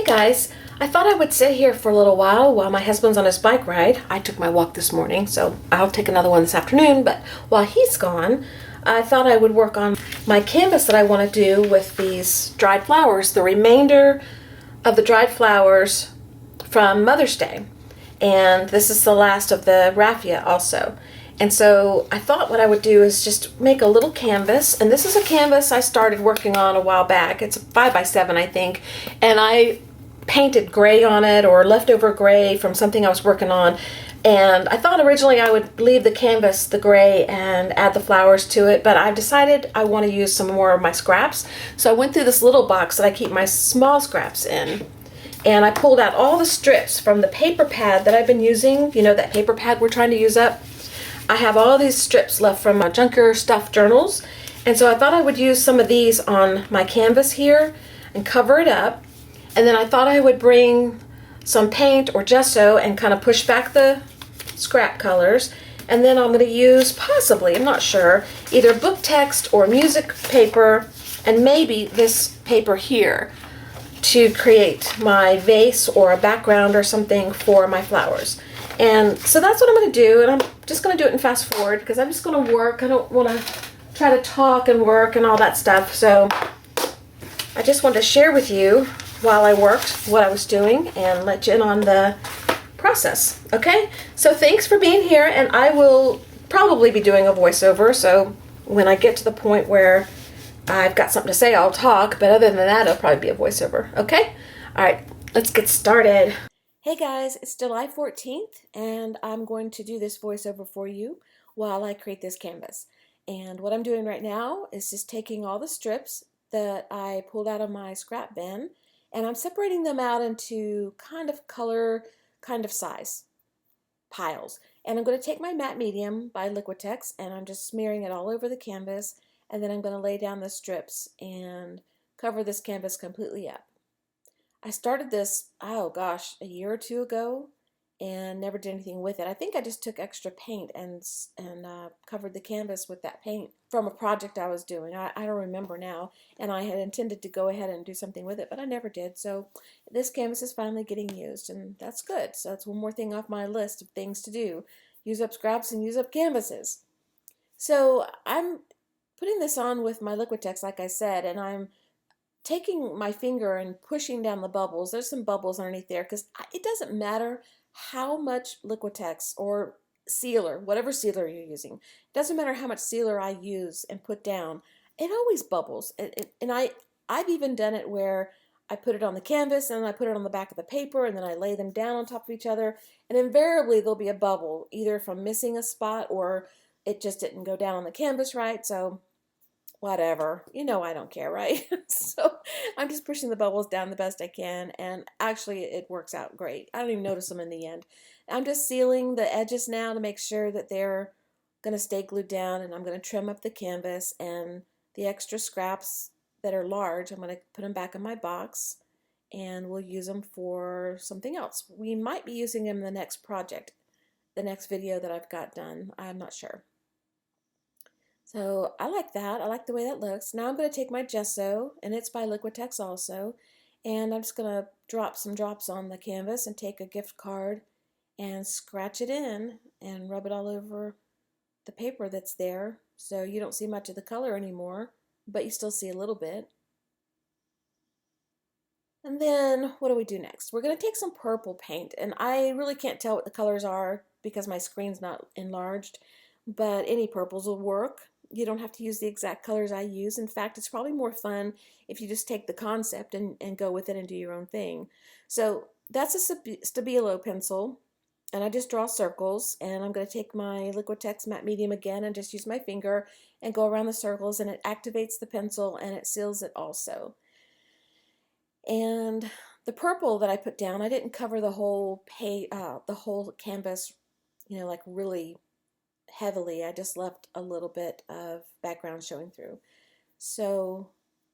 Guys, I thought I would sit here for a little while my husband's on his bike ride. I took my walk this morning, so I'll take another one this afternoon, but while he's gone, I thought I would work on my canvas that I want to do with these dried flowers, the remainder of the dried flowers from Mother's Day. And this is the last of the raffia also. And so I thought what I would do is just make a little canvas. And this is a canvas I started working on a while back. It's a 5x7, I think. And I painted gray on it, or leftover gray from something I was working on. And I thought originally I would leave the canvas the gray and add the flowers to it, but I've decided I want to use some more of my scraps. So I went through this little box that I keep my small scraps in. And I pulled out all the strips from the paper pad that I've been using. You know, that paper pad we're trying to use up. I have all these strips left from my Junker stuffed journals. And so I thought I would use some of these on my canvas here and cover it up. And then I thought I would bring some paint or gesso and kind of push back the scrap colors. And then I'm going to use, possibly, I'm not sure, either book text or music paper and maybe this paper here to create my vase or a background or something for my flowers. And so that's what I'm going to do, and I'm just going to do it in fast forward because I'm just going to work. I don't want to try to talk and work and all that stuff. So I just wanted to share with you while I worked what I was doing and let you in on the process. Okay? So thanks for being here, and I will probably be doing a voiceover. So when I get to the point where I've got something to say, I'll talk. But other than that, it'll probably be a voiceover. Okay? All right. Let's get started. Hey guys, it's July 14th, and I'm going to do this voiceover for you while I create this canvas. And what I'm doing right now is just taking all the strips that I pulled out of my scrap bin, and I'm separating them out into kind of color, kind of size piles. And I'm going to take my matte medium by Liquitex, and I'm just smearing it all over the canvas, and then I'm going to lay down the strips and cover this canvas completely up. I started this, oh gosh, a year or two ago and never did anything with it. I think I just took extra paint and covered the canvas with that paint from a project I was doing. I don't remember now, and I had intended to go ahead and do something with it, but I never did. So this canvas is finally getting used, and that's good. So that's one more thing off my list of things to do. Use up scraps and use up canvases. So I'm putting this on with my Liquitex, like I said, and I'm taking my finger and pushing down the bubbles. There's some bubbles underneath there because it doesn't matter how much Liquitex or sealer, whatever sealer you're using, it doesn't matter how much sealer I use and put down, it always bubbles. And I've even done it where I put it on the canvas and then I put it on the back of the paper and then I lay them down on top of each other, and invariably there'll be a bubble, either from missing a spot or it just didn't go down on the canvas right. So whatever, you know, I don't care, right? So I'm just pushing the bubbles down the best I can, and actually it works out great. I don't even notice them in the end. I'm just sealing the edges now to make sure that they're going to stay glued down, and I'm going to trim up the canvas, and the extra scraps that are large, I'm going to put them back in my box, and we'll use them for something else. We might be using them in the next project, the next video that I've got done. I'm not sure. So I like that. I like the way that looks. Now I'm going to take my gesso, and it's by Liquitex also, and I'm just going to drop some drops on the canvas and take a gift card and scratch it in and rub it all over the paper that's there, so you don't see much of the color anymore, but you still see a little bit. And then what do we do next? We're going to take some purple paint, and I really can't tell what the colors are because my screen's not enlarged, but any purples will work. You don't have to use the exact colors I use. In fact, it's probably more fun if you just take the concept and go with it and do your own thing. So that's a Stabilo pencil, and I just draw circles, and I'm going to take my Liquitex matte medium again and just use my finger and go around the circles, and it activates the pencil and it seals it also. And the purple that I put down, I didn't cover the whole canvas, you know, like really heavily. I just left a little bit of background showing through. So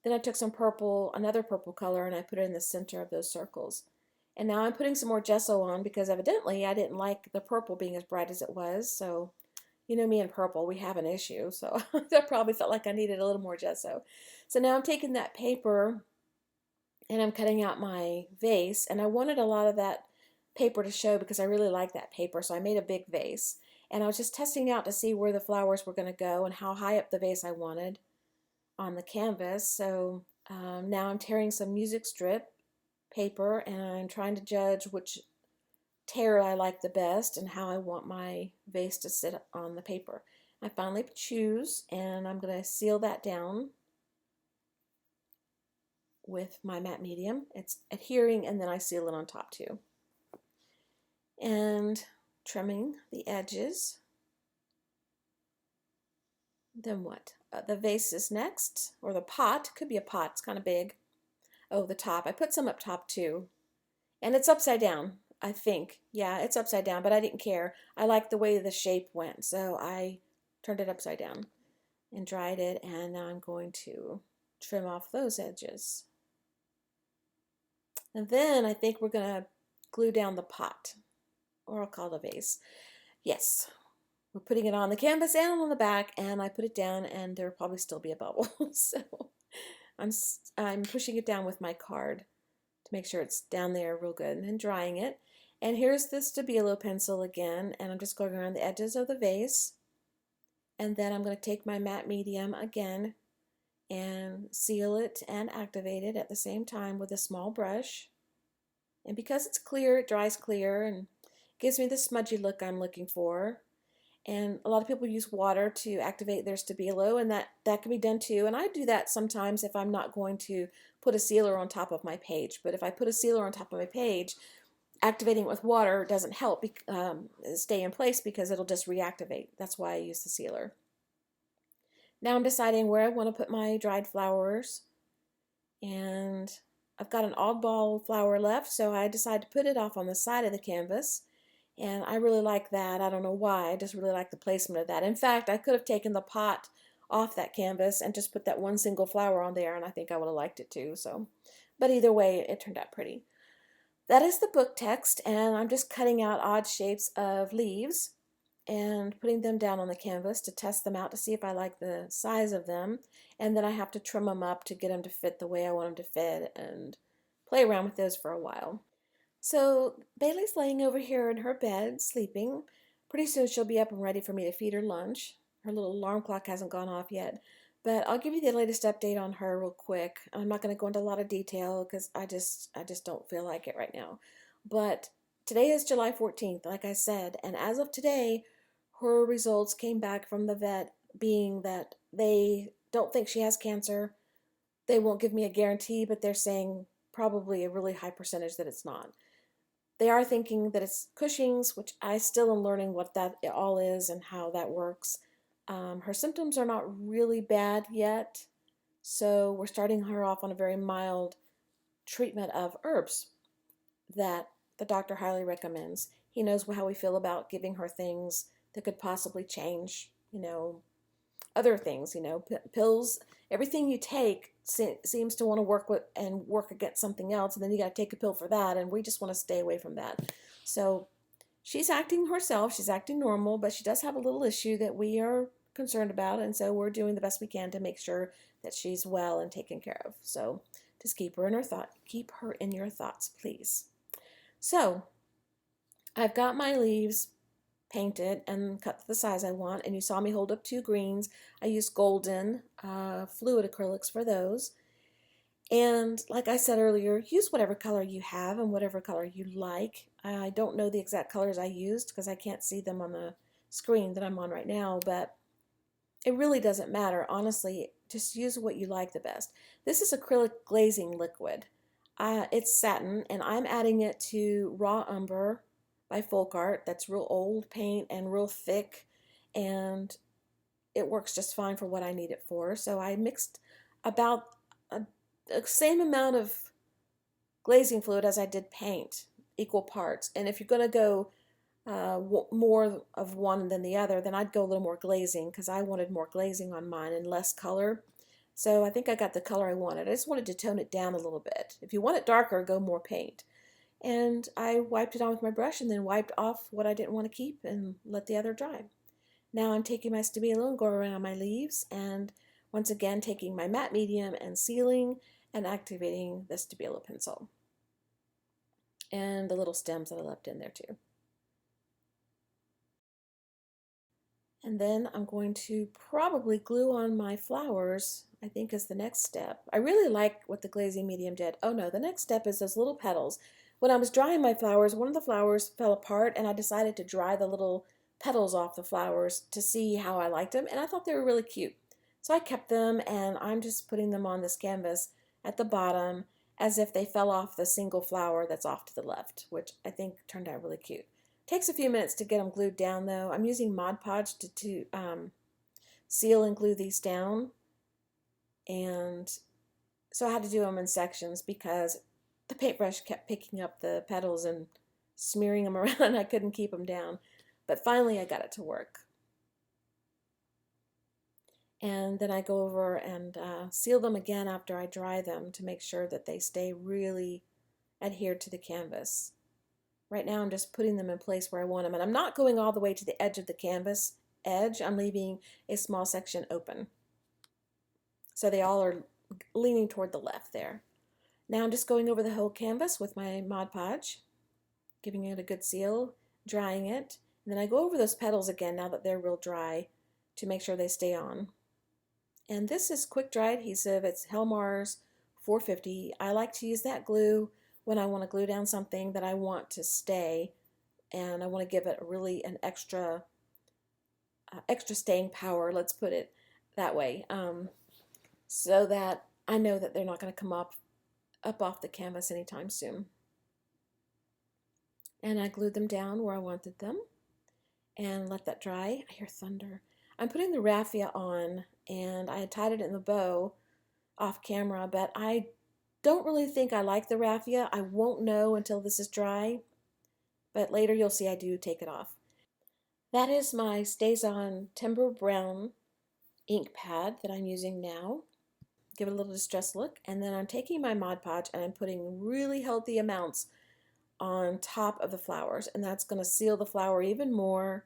then I took some purple, another purple color, and I put it in the center of those circles. And now I'm putting some more gesso on because evidently I didn't like the purple being as bright as it was. So, you know me and purple, we have an issue. So I probably felt like I needed a little more gesso. So now I'm taking that paper and I'm cutting out my vase, and I wanted a lot of that paper to show because I really like that paper, so I made a big vase. And I was just testing out to see where the flowers were going to go and how high up the vase I wanted on the canvas. So now I'm tearing some music strip paper, and I'm trying to judge which tear I like the best and how I want my vase to sit on the paper. I finally choose, and I'm going to seal that down with my matte medium. It's adhering, and then I seal it on top too. And trimming the edges. Then what? The vase is next, or the pot. Could be a pot. It's kind of big. Oh, the top. I put some up top too. And it's upside down, I think. Yeah, it's upside down, but I didn't care. I liked the way the shape went, so I turned it upside down and dried it, and now I'm going to trim off those edges. And then I think we're going to glue down the pot, or I'll call it a vase. Yes, we're putting it on the canvas and on the back, and I put it down, and there'll probably still be a bubble. So I'm pushing it down with my card to make sure it's down there real good, and then drying it. And here's the Stabilo pencil again, and I'm just going around the edges of the vase. And then I'm going to take my matte medium again and seal it and activate it at the same time with a small brush. And because it's clear, it dries clear and gives me the smudgy look I'm looking for. And a lot of people use water to activate their Stabilo, and that can be done too. And I do that sometimes if I'm not going to put a sealer on top of my page. But if I put a sealer on top of my page, activating it with water doesn't help stay in place because it'll just reactivate. That's why I use the sealer. Now I'm deciding where I want to put my dried flowers, and I've got an oddball flower left, so I decided to put it off on the side of the canvas, and I really like that. I don't know why, I just really like the placement of that. In fact, I could have taken the pot off that canvas and just put that one single flower on there, and I think I would have liked it too. But either way, it turned out pretty. That is the book text, and I'm just cutting out odd shapes of leaves and putting them down on the canvas to test them out to see if I like the size of them. And then I have to trim them up to get them to fit the way I want them to fit and play around with those for a while. So Bailey's laying over here in her bed, sleeping. Pretty soon she'll be up and ready for me to feed her lunch. Her little alarm clock hasn't gone off yet. But I'll give you the latest update on her real quick. I'm not going to go into a lot of detail because I just don't feel like it right now. But today is July 14th, like I said, and as of today, her results came back from the vet being that they don't think she has cancer. They won't give me a guarantee, but they're saying probably a really high percentage that it's not. They are thinking that it's Cushing's, which I still am learning what that all is and how that works. Her symptoms are not really bad yet, so we're starting her off on a very mild treatment of herbs that the doctor highly recommends. He knows how we feel about giving her things that could possibly change, other things, pills. Everything you take seems to want to work against something else, and then you got to take a pill for that, and we just want to stay away from that. So she's acting herself, she's acting normal, but she does have a little issue that we are concerned about, and so we're doing the best we can to make sure that she's well and taken care of. So just keep her in your thoughts, please. So I've got my leaves painted and cut to the size I want, and you saw me hold up 2 greens. I used golden fluid acrylics for those. And like I said earlier, use whatever color you have and whatever color you like. I don't know the exact colors I used because I can't see them on the screen that I'm on right now, but it really doesn't matter. Honestly, just use what you like the best. This is acrylic glazing liquid. It's satin, and I'm adding it to Raw Umber by Folk Art. That's real old paint and real thick, and it works just fine for what I need it for. So I mixed about the same amount of glazing fluid as I did paint, equal parts. And if you're going to go more of one than the other, then I'd go a little more glazing because I wanted more glazing on mine and less color. So I think I got the color I wanted. I just wanted to tone it down a little bit. If you want it darker, go more paint. And I wiped it on with my brush and then wiped off what I didn't want to keep and let the other dry. Now I'm taking my Stabilo and going around my leaves, and once again taking my matte medium and sealing, and activating the Stabilo pencil and the little stems that I left in there too. And then I'm going to probably glue on my flowers, I think is the next step. I really like what the glazing medium did. Oh no, the next step is those little petals. When I was drying my flowers, one of the flowers fell apart and I decided to dry the little petals off the flowers to see how I liked them, and I thought they were really cute. So I kept them, and I'm just putting them on this canvas at the bottom as if they fell off the single flower that's off to the left, which I think turned out really cute. Takes a few minutes to get them glued down though. I'm using Mod Podge to seal and glue these down, and so I had to do them in sections because the paintbrush kept picking up the petals and smearing them around and I couldn't keep them down. But finally I got it to work. And then I go over and seal them again after I dry them to make sure that they stay really adhered to the canvas. Right now I'm just putting them in place where I want them, and I'm not going all the way to the edge of the canvas edge. I'm leaving a small section open. So they all are leaning toward the left there. Now I'm just going over the whole canvas with my Mod Podge, giving it a good seal, drying it, and then I go over those petals again now that they're real dry to make sure they stay on. And this is quick dry adhesive. It's Helmar's 450. I like to use that glue when I want to glue down something that I want to stay, and I want to give it really an extra staying power, let's put it that way, so that I know that they're not going to come up off the canvas anytime soon. And I glued them down where I wanted them and let that dry. I hear thunder. I'm putting the raffia on, and I had tied it in the bow off camera, but I don't really think I like the raffia. I won't know until this is dry, but later you'll see I do take it off. That is my StazOn Timber Brown ink pad that I'm using now. Give it a little distressed look, and then I'm taking my Mod Podge and I'm putting really healthy amounts on top of the flowers, and that's going to seal the flower even more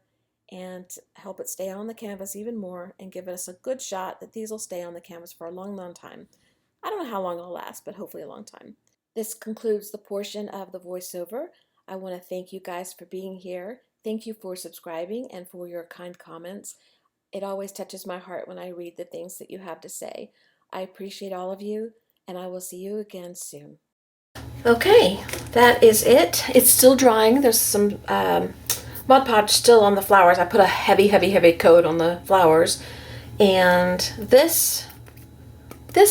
and help it stay on the canvas even more and give us a good shot that these will stay on the canvas for a long, long time. I don't know how long it'll last, but hopefully a long time. This concludes the portion of the voiceover. I want to thank you guys for being here. Thank you for subscribing and for your kind comments. It always touches my heart when I read the things that you have to say. I appreciate all of you, and I will see you again soon. Okay, that is it. It's still drying. There's some Mod Podge still on the flowers. I put a heavy coat on the flowers, and this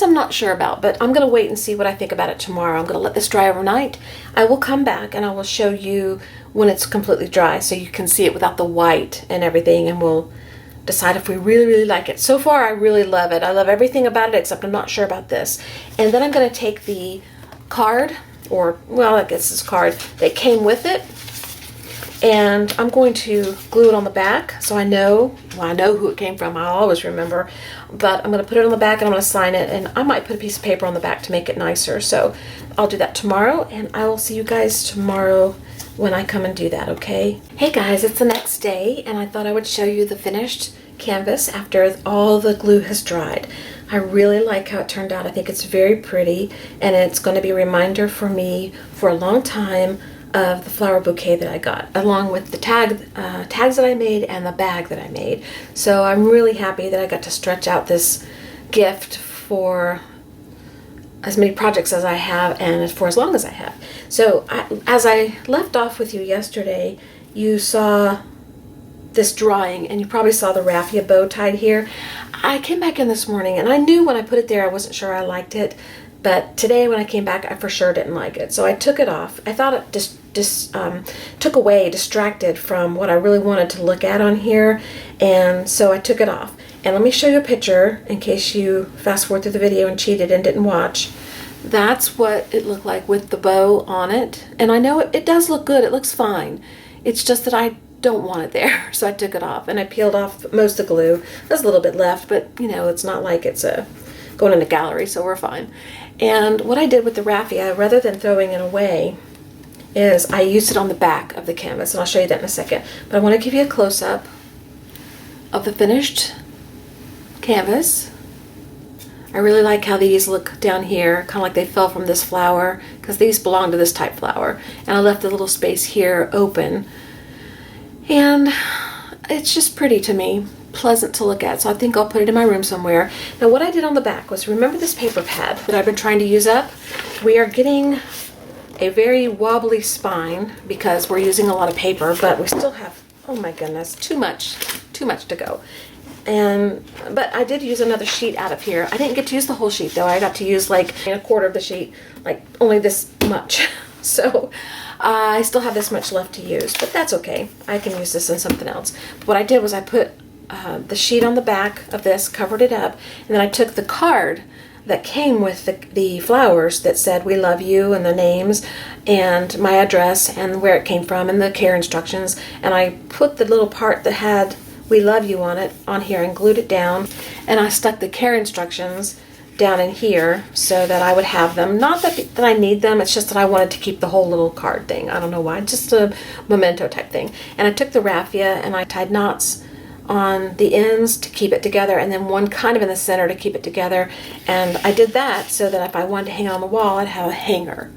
I'm not sure about, but I'm going to wait and see what I think about it tomorrow. I'm going to let this dry overnight. I will come back and I will show you when it's completely dry so you can see it without the white and everything, and we'll decide if we really like it. So far I really love it. I love everything about it except I'm not sure about this. And then I'm going to take the card, or well, I guess this card that came with it, and I'm going to glue it on the back so I know, well, I know who it came from. I'll always remember, but I'm going to put it on the back and I'm going to sign it, and I might put a piece of paper on the back to make it nicer. So I'll do that tomorrow, and I will see you guys tomorrow when I come and do that, okay? Hey guys, it's the next day, and I thought I would show you the finished canvas after all the glue has dried. I really like how it turned out. I think it's very pretty, and it's going to be a reminder for me for a long time of the flower bouquet that I got, along with the tags that I made and the bag that I made. So I'm really happy that I got to stretch out this gift for as many projects as I have and for as long as I have. So as I left off with you yesterday, you saw this drawing, and you probably saw the raffia bow tied here. I came back in this morning, and I knew when I put it there I wasn't sure I liked it, but today when I came back I for sure didn't like it. So I took it off. I thought it just took away, distracted from what I really wanted to look at on here, and so I took it off. And let me show you a picture in case you fast forward through the video and cheated and didn't watch. That's what it looked like with the bow on it, and I know it does look good. It looks fine. It's just that I don't want it there, so I took it off and I peeled off most of the glue. There's a little bit left, but you know, it's not like it's going in a gallery, so we're fine. And what I did with the raffia, rather than throwing it away, is I used it on the back of the canvas, and I'll show you that in a second. But I want to give you a close-up of the finished canvas. I really like how these look down here, kind of like they fell from this flower, because these belong to this type flower. And I left a little space here open. And it's just pretty to me, pleasant to look at, so I think I'll put it in my room somewhere. Now what I did on the back was, remember this paper pad that I've been trying to use up? We are getting a very wobbly spine because we're using a lot of paper, but we still have, oh my goodness, too much to go. But I did use another sheet out of here. I didn't get to use the whole sheet though. I got to use like a quarter of the sheet, like only this much. So I still have this much left to use, but that's okay. I can use this in something else. But what I did was I put the sheet on the back of this, covered it up, and then I took the card that came with the flowers that said "We love you" and the names and my address and where it came from and the care instructions, and I put the little part that had "We love you" on it on here and glued it down, and I stuck the care instructions down in here so that I would have them. Not that I need them, it's just that I wanted to keep the whole little card thing. I don't know why, just a memento type thing. And I took the raffia and I tied knots on the ends to keep it together, and then one kind of in the center to keep it together. And I did that so that if I wanted to hang it on the wall, I'd have a hanger.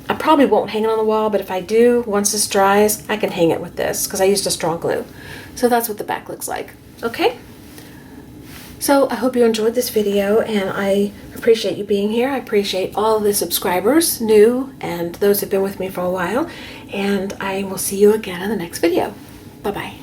I probably won't hang it on the wall, but if I do, once this dries, I can hang it with this because I used a strong glue. So that's what the back looks like. Okay? So I hope you enjoyed this video, and I appreciate you being here. I appreciate all the subscribers, new and those who've been with me for a while. And I will see you again in the next video. Bye-bye.